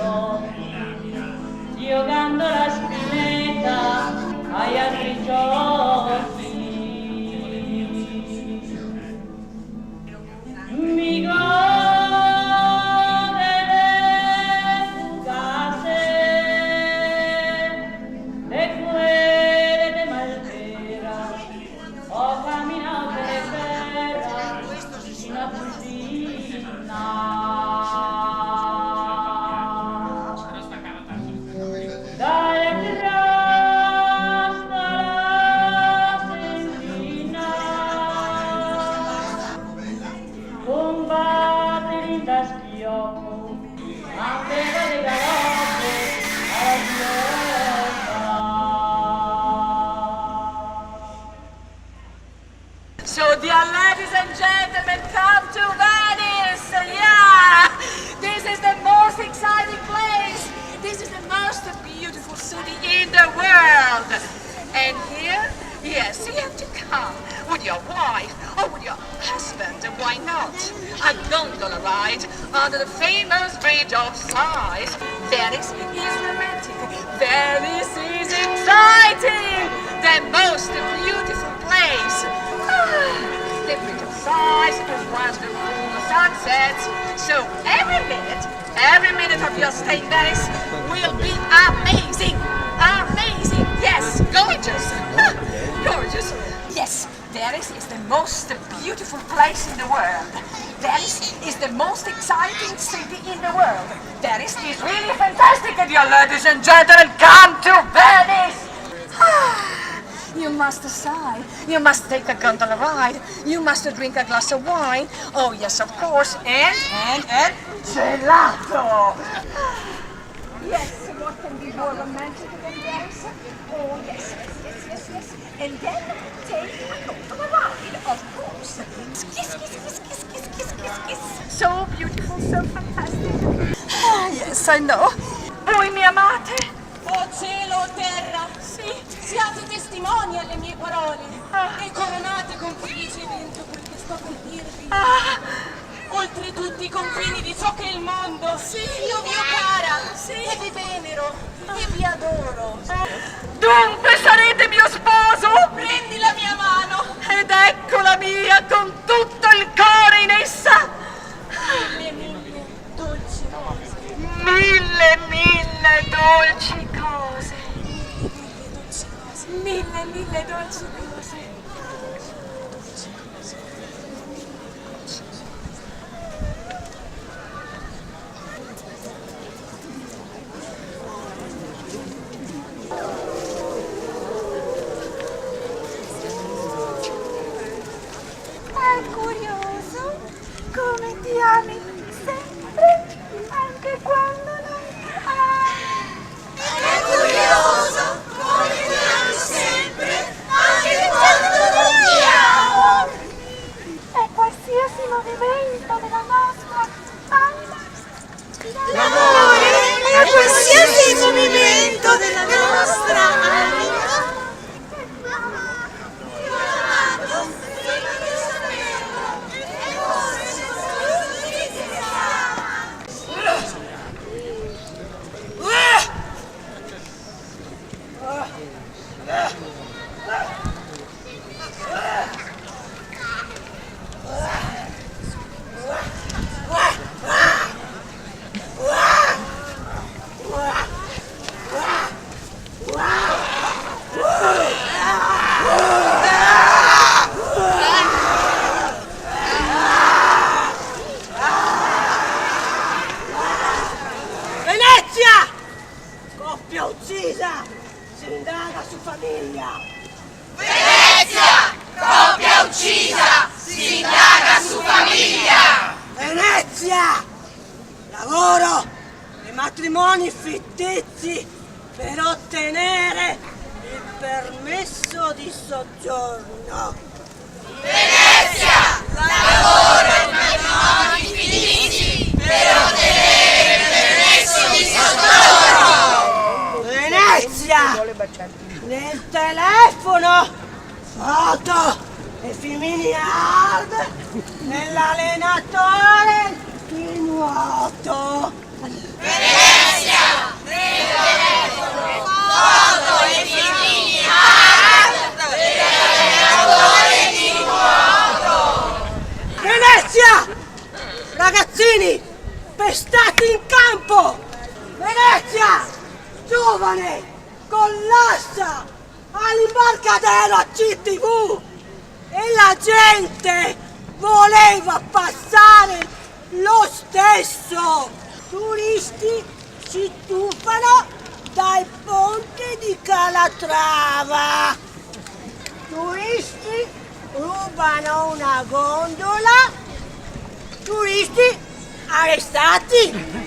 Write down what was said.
amico, giocando la spinetta ai altri giochi. Mi gode le fugazze e quelle de Malvera. Ho camminato per terra fino a Fusina. Dalle terrasse alla Sentina, combattere in da schiocco, aveva le galoppe alla Gioia. So, dear ladies and gentlemen, come to Venice! Yeah! This is the most exciting place! This is the most beautiful city in the world! And here, yes, you have to come with your wife or with your husband, why not? A gondola ride under the famous bridge of Sighs. Venice is romantic. Venice is exciting! The most beautiful place! The bridge of Sighs runs through the sunsets. So every minute of your stay in Venice will be amazing! Amazing! Yes, gorgeous! Gorgeous! Yes, Venice is the most beautiful place in the world. Venice is the most exciting city in the world. Venice is really fantastic, dear ladies and gentlemen. Come to Venice! You must sigh. You must take a gondola ride. You must drink a glass of wine. Oh, yes, of course. And gelato. Yes, what can be more romantic than Venice? Oh, yes. And then take a gondola ride, of course. Kiss. So beautiful, so fantastic. Ah, yes, I know. Voi mi amate? Oh cielo, oh terra, Sì. siate testimoni alle mie parole e coronate con felice evento quel che sto per dirvi. Oltre tutti i confini di ciò che è il mondo, io vi ho cara e vi venero e vi adoro. Dunque sarete mio sposo? Prendi la mia mano, Ed ecco la mia con tutto il cuore in essa. mille dolci rose, Mille dolci cose. mille dolci cose. È curioso come ti ami sempre, anche quando non ti ami. È curioso come ti ami sempre, anche quando non ti amo. E qualsiasi movimento della nostra anima. L'amore è qualsiasi movimento della nostra anima. Venezia! Coppia uccisa! Si indaga su famiglia! Venezia! Coppia uccisa! Si indaga su famiglia! Venezia! Lavoro e matrimoni fittizi per ottenere il permesso di soggiorno. Venezia! Lavoro e matrimoni fittizi per ottenere il permesso di soggiorno! Venezia! Nel telefono! Foto! E Femini Hard! Nell'allenatore di nuoto! Venezia! tempestati in campo! Venezia, giovane, con l'asta all'imbarcadero a CTV e la gente voleva passare lo stesso. Turisti si tuffano dal ponte di Calatrava. Turisti rubano una gondola. Turisti arrestati.